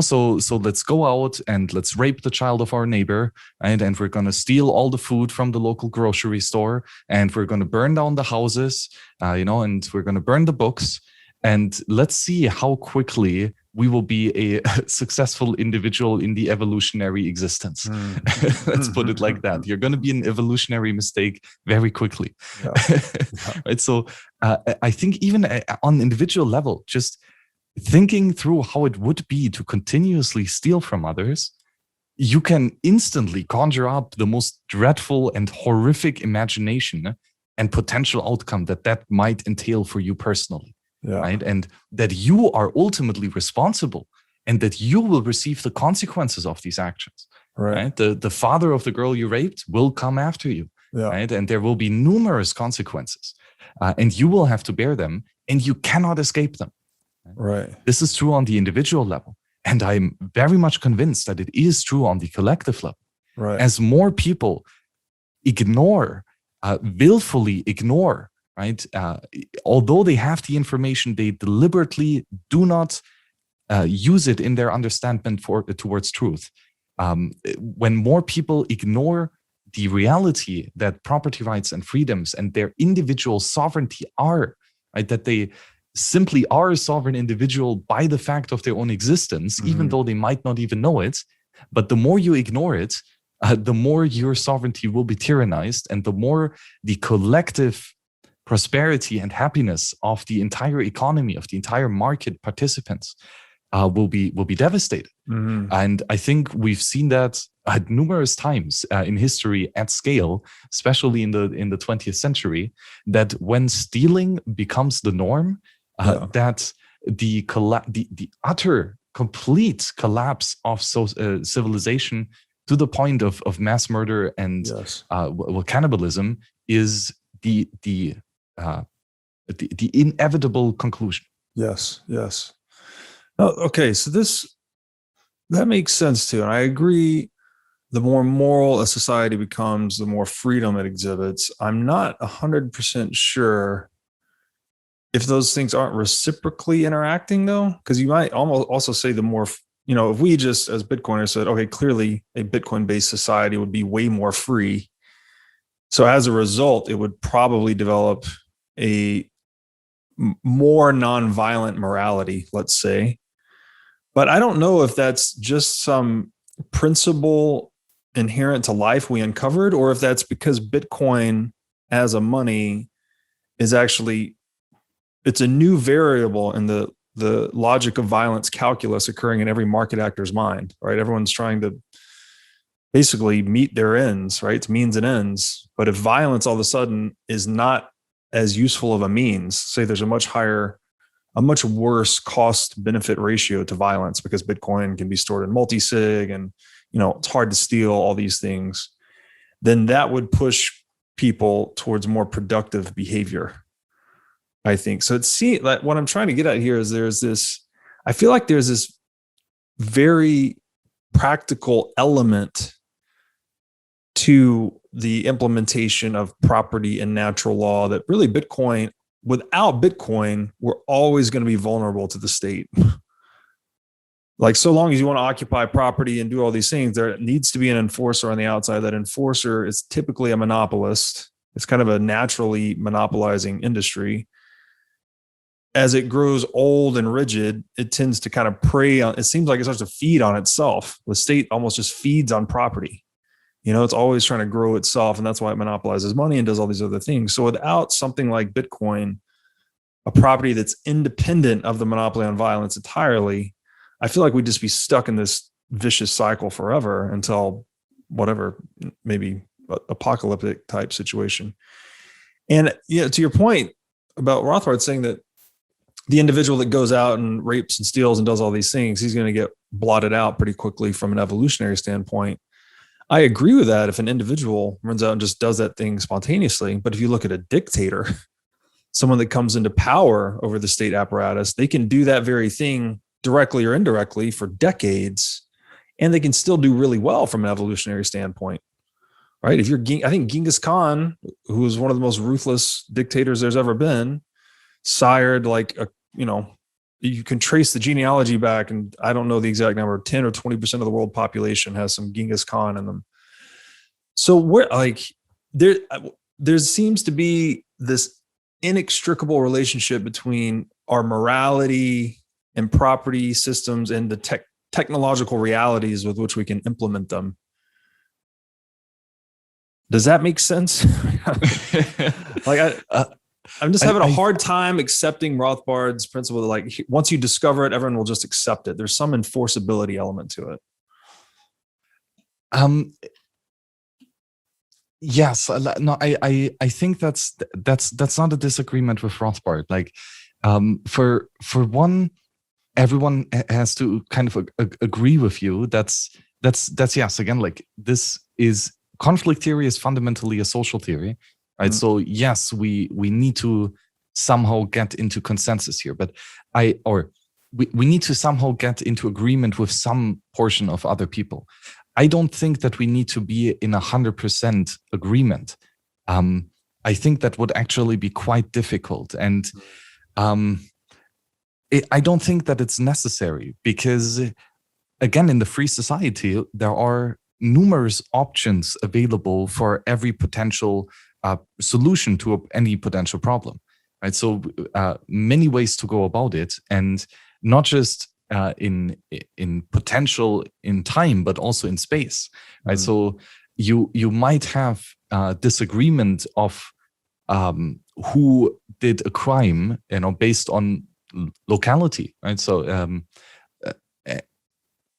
So let's go out and let's rape the child of our neighbor, right? And we're going to steal all the food from the local grocery store, and we're going to burn down the houses, and we're going to burn the books. And let's see how quickly we will be a successful individual in the evolutionary existence. Let's put it like that. You're going to be an evolutionary mistake very quickly. Yeah. Right? So I think even on individual level, just thinking through how it would be to continuously steal from others, you can instantly conjure up the most dreadful and horrific imagination and potential outcome that might entail for you personally. Yeah. Right? And that you are ultimately responsible and that you will receive the consequences of these actions. Right? The father of the girl you raped will come after you. Yeah. Right? And there will be numerous consequences. And you will have to bear them, and you cannot escape them. Right. This is true on the individual level. And I'm very much convinced that it is true on the collective level. Right. As more people willfully ignore, right? Although they have the information, they deliberately do not use it in their understanding towards truth. When more people ignore the reality that property rights and freedoms and their individual sovereignty are, right? That they simply are a sovereign individual by the fact of their own existence, even though they might not even know it. But the more you ignore it, the more your sovereignty will be tyrannized, and the more the collective prosperity and happiness of the entire economy, of the entire market participants will be devastated. And I think we've seen that numerous times in history at scale, especially in the 20th century, that when stealing becomes the norm, that the utter complete collapse of civilization to the point of mass murder and cannibalism is the inevitable conclusion. Yes. Oh, okay, so that makes sense too, and I agree. The more moral a society becomes, the more freedom it exhibits. I'm not 100% sure if those things aren't reciprocally interacting, though, because you might almost also say the more, if we just as Bitcoiners said, okay, clearly a Bitcoin-based society would be way more free. So as a result, it would probably develop a more nonviolent morality, let's say. But I don't know if that's just some principle inherent to life we uncovered, or if that's because Bitcoin as a money is actually, it's a new variable in the logic of violence calculus occurring in every market actor's mind, right? Everyone's trying to basically meet their ends, right? It's means and ends. But if violence all of a sudden is not as useful of a means, say there's a much worse cost benefit ratio to violence because Bitcoin can be stored in multi-sig and, it's hard to steal, all these things, then that would push people towards more productive behavior, I think. So like what I'm trying to get at here is I feel like there's this very practical element to the implementation of property and natural law that really without Bitcoin, we're always going to be vulnerable to the state. Like, so long as you want to occupy property and do all these things, there needs to be an enforcer on the outside. That enforcer is typically a monopolist. It's kind of a naturally monopolizing industry. As it grows old and rigid, it tends to kind of prey on, it seems like it starts to feed on itself. The state almost just feeds on property. It's always trying to grow itself, and that's why it monopolizes money and does all these other things. So without something like Bitcoin, a property that's independent of the monopoly on violence entirely, I feel like we'd just be stuck in this vicious cycle forever until whatever, maybe apocalyptic type situation. And to your point about Rothbard saying that the individual that goes out and rapes and steals and does all these things, he's going to get blotted out pretty quickly from an evolutionary standpoint. I agree with that if an individual runs out and just does that thing spontaneously. But if you look at a dictator, someone that comes into power over the state apparatus, they can do that very thing directly or indirectly for decades, and they can still do really well from an evolutionary standpoint, right? I think Genghis Khan, who was one of the most ruthless dictators there's ever been, sired you can trace the genealogy back, and I don't know the exact number, 10 or 20% of the world population has some Genghis Khan in them. So there seems to be this inextricable relationship between our morality and property systems and the technological realities with which we can implement them. Does that make sense? I'm just having a hard time accepting Rothbard's principle that, like, once you discover it, everyone will just accept it. There's some enforceability element to it. Yes, no, I think that's not a disagreement with Rothbard. Like, for one, everyone has to kind of agree with you. That's yes. Again, like, conflict theory is fundamentally a social theory, right? Mm-hmm. So yes, we need to somehow get into consensus here, but we need to somehow get into agreement with some portion of other people. I don't think that we need to be in 100% agreement. I think that would actually be quite difficult, and I don't think that it's necessary, because, again, in the free society, there are numerous options available for every potential solution to any potential problem, right? So many ways to go about it, and not just in potential in time, but also in space, right? Mm-hmm. So you might have disagreement of who did a crime, based on locality, right? So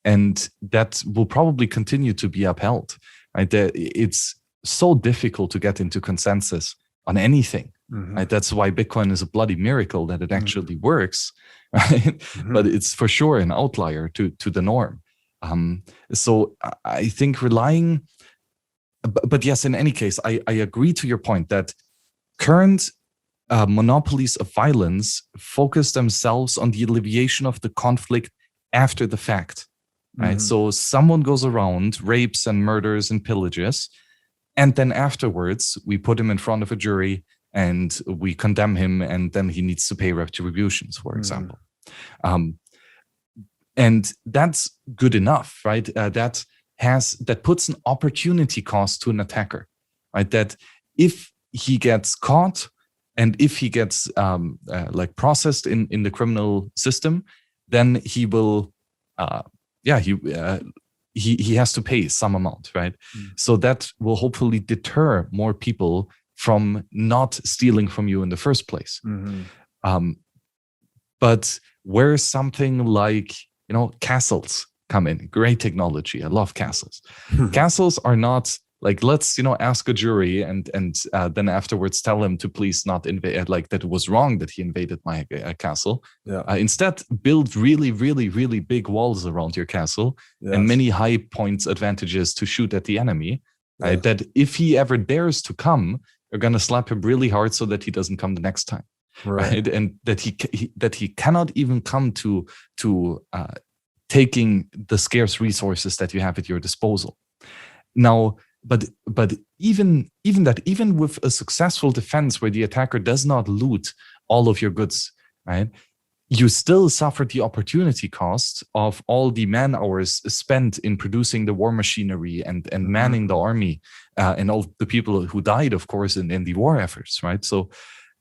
and that will probably continue to be upheld, right? It's so difficult to get into consensus on anything, mm-hmm. right? That's why Bitcoin is a bloody miracle that it actually mm-hmm. works, right? Mm-hmm. But it's for sure an outlier to the norm. So I think relying, but yes, in any case, I agree to your point that current monopolies of violence focus themselves on the alleviation of the conflict after the fact, right? Mm-hmm. So someone goes around, rapes and murders and pillages, and then afterwards we put him in front of a jury and we condemn him, and then he needs to pay retributions, for example. And that's good enough, right? That puts an opportunity cost to an attacker, right? That if he gets caught and if he gets processed in the criminal system, then he will, he has to pay some amount, right? So that will hopefully deter more people from not stealing from you in the first place. Mm-hmm. But where something like, castles, come in. Great technology. I love castles. Castles are not like, let's ask a jury and then afterwards tell him to please not invade, like that it was wrong that he invaded my castle. Yeah. Instead, build really, really, really big walls around your castle and many high points advantages to shoot at the enemy. That if he ever dares to come, you're gonna slap him really hard so that he doesn't come the next time. Right. And that he cannot even come to taking the scarce resources that you have at your disposal. Now, but even with a successful defense where the attacker does not loot all of your goods, right, you still suffer the opportunity cost of all the man hours spent in producing the war machinery and manning the army, and all the people who died, of course, in the war efforts, right? So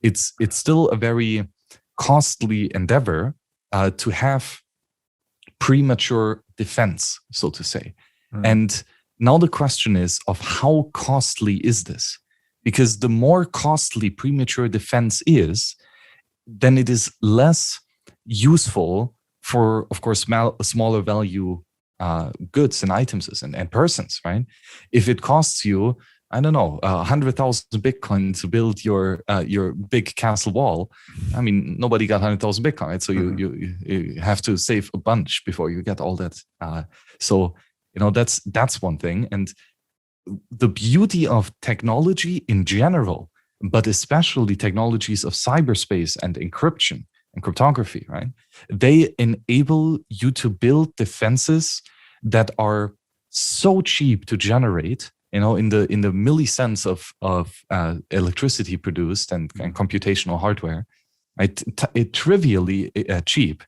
it's still a very costly endeavor to have premature defense, so to say. And now the question is of how costly is this? Because the more costly premature defense is, then it is less useful for, of course, smaller value goods and items and persons, right? If it costs you, I don't know, 100,000 Bitcoin to build your big castle wall, I mean, nobody got 100,000 Bitcoin, right? So you have to save a bunch before you get all that. So that's one thing. And the beauty of technology in general, but especially technologies of cyberspace and encryption and cryptography, right? They enable you to build defenses that are so cheap to generate, in the millicents of electricity produced and computational hardware, right? It trivially cheap,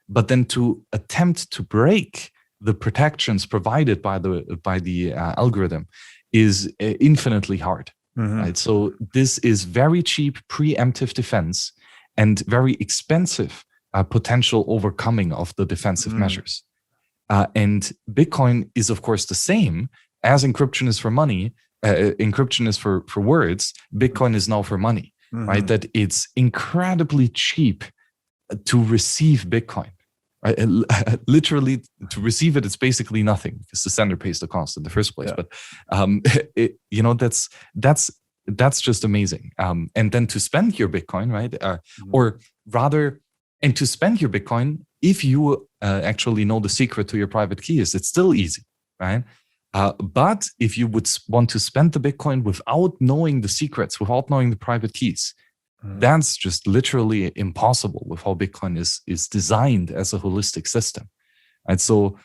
but then to attempt to break the protections provided by the algorithm is infinitely hard, right? So this is very cheap preemptive defense and very expensive potential overcoming of the defensive measures. And Bitcoin is, of course, the same. As encryption is for money, encryption is for words, Bitcoin is now for money, right? That it's incredibly cheap to receive Bitcoin. Right? Literally, to receive it, it's basically nothing because the sender pays the cost in the first place. But that's just amazing. And then to spend your Bitcoin, right? Or rather, and to spend your Bitcoin, if you actually know the secret to your private keys, it's still easy, right? But if you would want to spend the Bitcoin without knowing the secrets, without knowing the private keys, that's just literally impossible with how Bitcoin is designed as a holistic system. And so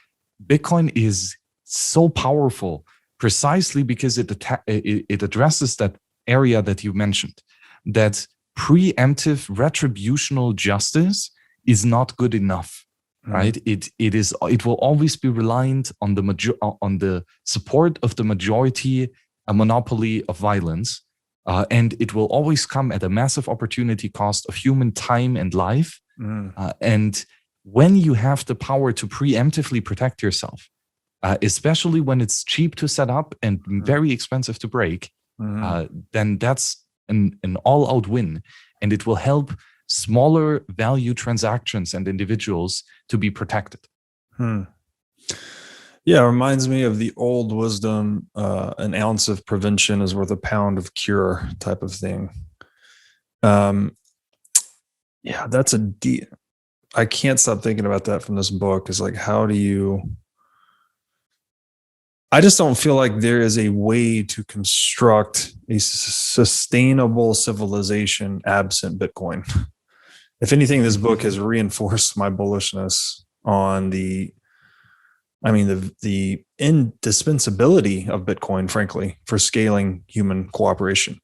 Bitcoin is so powerful precisely because it addresses that area that you mentioned, that preemptive retributional justice is not good enough. Right? It will always be reliant on the support of the majority, a monopoly of violence, and it will always come at a massive opportunity cost of human time and life. And when you have the power to preemptively protect yourself, especially when it's cheap to set up and very expensive to break, then that's an all-out win, and it will help smaller value transactions and individuals to be protected. Yeah, it reminds me of the old wisdom, an ounce of prevention is worth a pound of cure type of thing. Yeah, that's I can't stop thinking about that from this book. Is like, how do you, I just don't feel like there is a way to construct a sustainable civilization absent Bitcoin. If anything, this book has reinforced my bullishness on the indispensability of Bitcoin, frankly, for scaling human cooperation.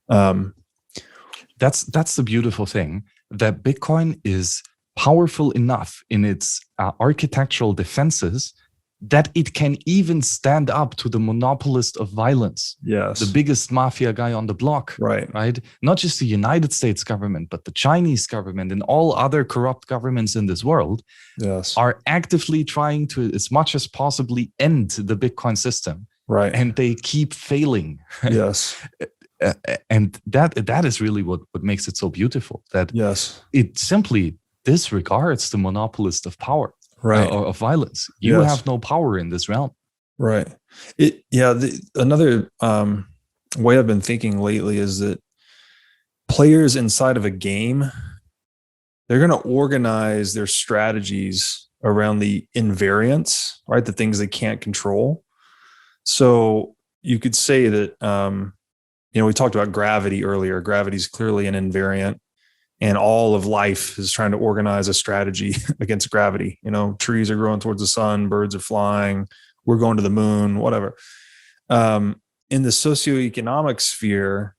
That's the beautiful thing, that Bitcoin is powerful enough in its architectural defenses that it can even stand up to the monopolist of violence. Yes. The biggest mafia guy on the block. Right. Not just the United States government, but the Chinese government and all other corrupt governments in this world are actively trying to, as much as possibly, end the Bitcoin system. Right. And they keep failing. Yes. And that is really what makes it so beautiful, that it simply disregards the monopolist of power. Right. of violence. You Yes. have no power in this realm. Right. Another way I've been thinking lately is that players inside of a game, they're going to organize their strategies around the invariants, right? The things they can't control. So you could say that, we talked about gravity earlier. Gravity is clearly an invariant, and all of life is trying to organize a strategy against gravity. Trees are growing towards the sun, birds are flying, we're going to the moon, whatever. In the socioeconomic sphere,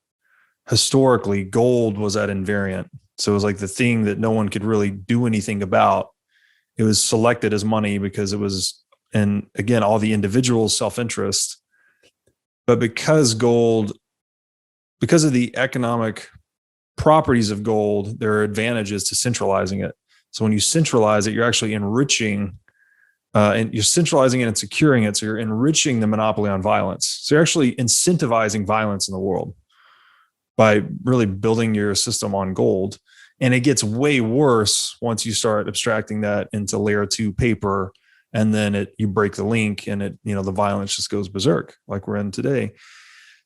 historically, gold was that invariant. So it was like the thing that no one could really do anything about. It was selected as money because it was, and again, all the individual self-interest. But because of the economic properties of gold, there are advantages to centralizing it. So when you centralize it, you're actually enriching, and you're centralizing it and securing it. So you're enriching the monopoly on violence. So you're actually incentivizing violence in the world by really building your system on gold. And it gets way worse once you start abstracting that into layer 2 paper, and then you break the link, and the violence just goes berserk like we're in today.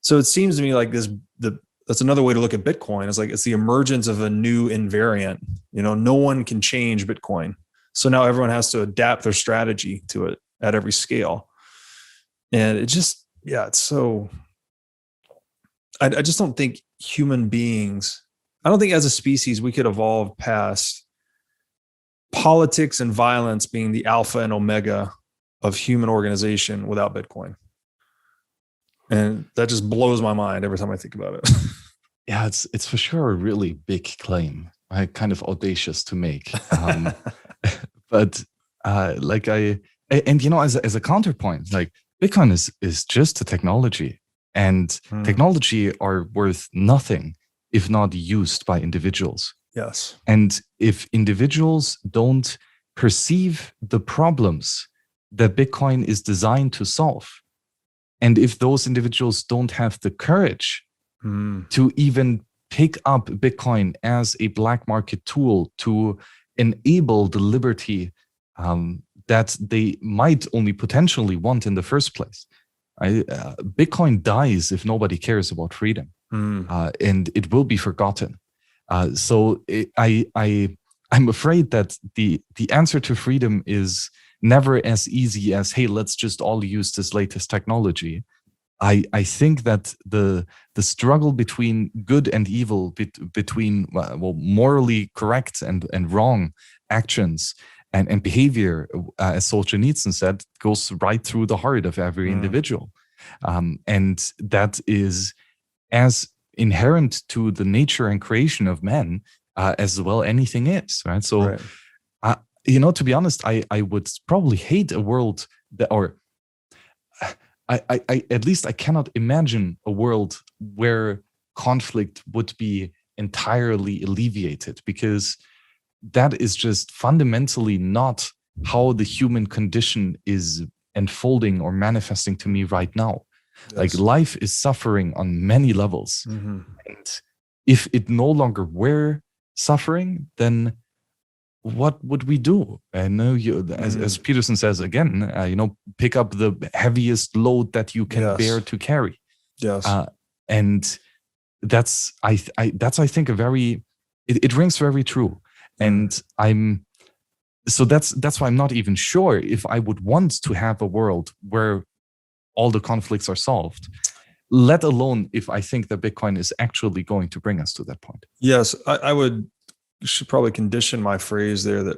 So it seems to me like that's another way to look at Bitcoin. It's like it's the emergence of a new invariant. No one can change Bitcoin. So now everyone has to adapt their strategy to it at every scale. And it just, it's so, I just don't think human beings, I don't think as a species we could evolve past politics and violence being the alpha and omega of human organization without Bitcoin. And that just blows my mind every time I think about it. Yeah, it's for sure a really big claim, kind of audacious to make. But as a counterpoint, like Bitcoin is just a technology, and technology are worth nothing if not used by individuals. Yes. And if individuals don't perceive the problems that Bitcoin is designed to solve, and if those individuals don't have the courage to even pick up Bitcoin as a black market tool to enable the liberty that they might only potentially want in the first place, Bitcoin dies if nobody cares about freedom, and it will be forgotten. So I'm afraid that the answer to freedom is never as easy as, hey, let's just all use this latest technology. I think that the struggle between good and evil, between morally correct and wrong actions and behavior, as Solzhenitsyn said, goes right through the heart of every individual. And that is as inherent to the nature and creation of man as well anything is, right? So, to be honest, I would probably hate a world that, or I at least I cannot imagine a world where conflict would be entirely alleviated, because that is just fundamentally not how the human condition is unfolding or manifesting to me right now. Yes. Like, life is suffering on many levels. And if it no longer were suffering, then what would we do? I know as Peterson says again, pick up the heaviest load that you can bear to carry. Yes. And that's I think a very, it rings very true. And that's why I'm not even sure if I would want to have a world where all the conflicts are solved, let alone if I think that Bitcoin is actually going to bring us to that point. Yes, I should probably condition my phrase there that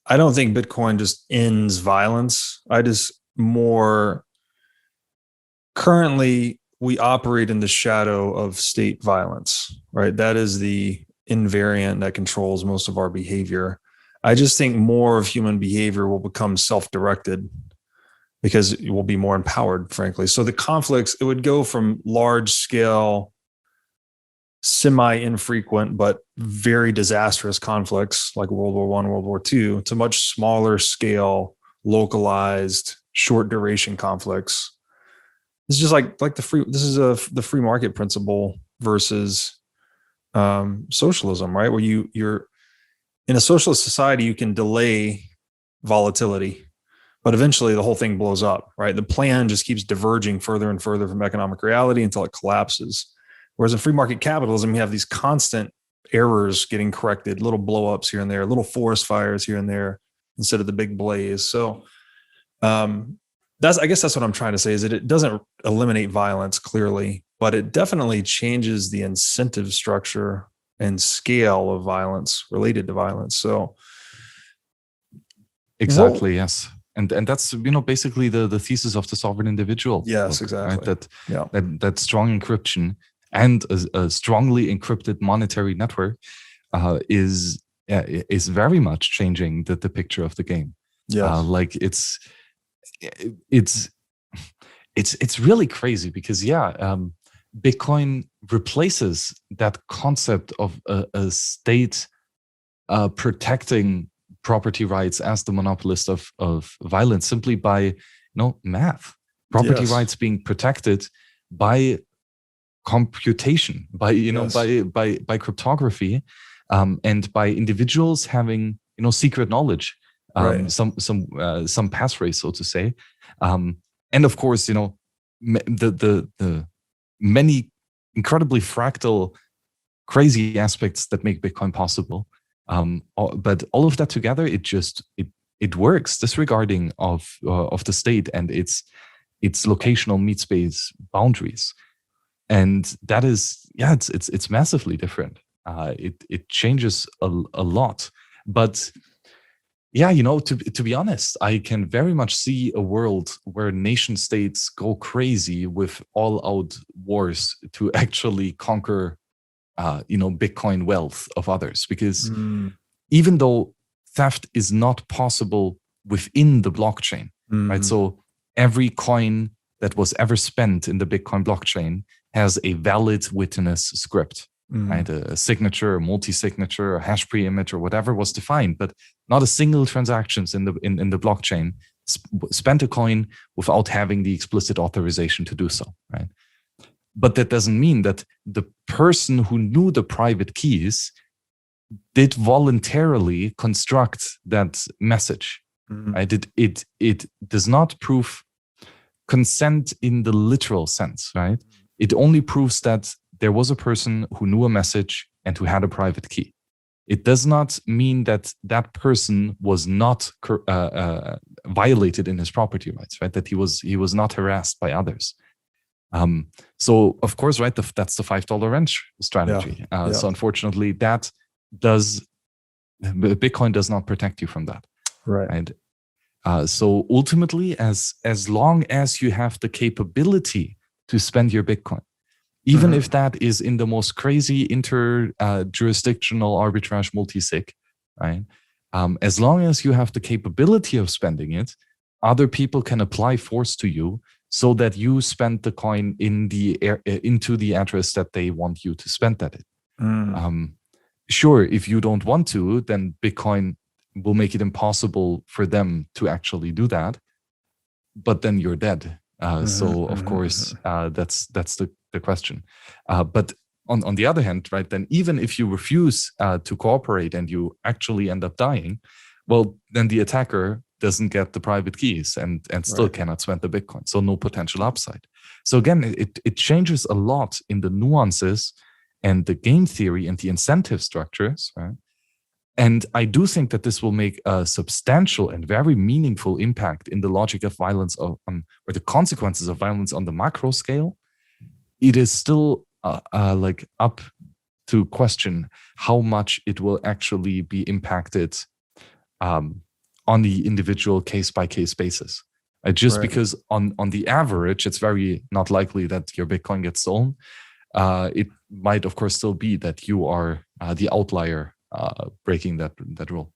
I don't think Bitcoin just ends violence. Currently we operate in the shadow of state violence, right? That is the invariant that controls most of our behavior. I just think more of human behavior will become self-directed because it will be more empowered, frankly. So the conflicts, it would go from large scale, semi-infrequent, but very disastrous conflicts like World War I, World War II, to much smaller scale, localized, short duration conflicts. It's just like the free market principle versus socialism, right? Where you're in a socialist society, you can delay volatility. But eventually the whole thing blows up, right? The plan just keeps diverging further and further from economic reality until it collapses. Whereas in free market capitalism, you have these constant errors getting corrected, little blow-ups here and there, little forest fires here and there, instead of the big blaze. So I guess that's what I'm trying to say, is that it doesn't eliminate violence clearly, but it definitely changes the incentive structure and scale of violence related to violence. So exactly, yes. And that's, basically the thesis of the sovereign individual. Yes, exactly. Right? That strong encryption and a strongly encrypted monetary network is very much changing the picture of the game. Yeah, like it's really crazy because Bitcoin replaces that concept of a state protecting property rights as the monopolist of violence simply by math. Property rights being protected by computation, by by cryptography, and by individuals having secret knowledge, some passphrase, so to say, and of course the many incredibly fractal, crazy aspects that make Bitcoin possible. But all of that together, it works, disregarding of the state and its locational meat space boundaries, and that is it's massively different. It changes a lot, but to be honest, I can very much see a world where nation states go crazy with all-out wars to actually conquer Bitcoin wealth of others, because even though theft is not possible within the blockchain, right? So every coin that was ever spent in the Bitcoin blockchain has a valid witness script, right? A signature, a multi-signature, a hash pre-image, or whatever was defined, but not a single transactions in the blockchain spent a coin without having the explicit authorization to do so, right? But that doesn't mean that the person who knew the private keys did voluntarily construct that message. Right? It does not prove consent in the literal sense, right? It only proves that there was a person who knew a message and who had a private key. It does not mean that that person was not violated in his property rights, right? That he was not harassed by others. So of course, right, that's the $5 wrench strategy. So unfortunately, Bitcoin does not protect you from that. Right. So ultimately, as long as you have the capability to spend your Bitcoin, even if that is in the most crazy inter-jurisdictional arbitrage multi-sig, right? As long as you have the capability of spending it, other people can apply force to you so that you spend the coin into the address that they want you to spend that in. Sure, if you don't want to, then Bitcoin will make it impossible for them to actually do that. But then you're dead. So of course, that's the question. But on the other hand, right, then even if you refuse to cooperate and you actually end up dying, well, then the attacker doesn't get the private keys and still cannot spend the Bitcoin. So no potential upside. So again, it changes a lot in the nuances and the game theory and the incentive structures, right? And I do think that this will make a substantial and very meaningful impact in the logic of violence or the consequences of violence on the macro scale. It is still like up to question how much it will actually be impacted on the individual case-by-case basis. Because on the average, it's very not likely that your Bitcoin gets stolen. It might, of course, still be that you are the outlier breaking that rule.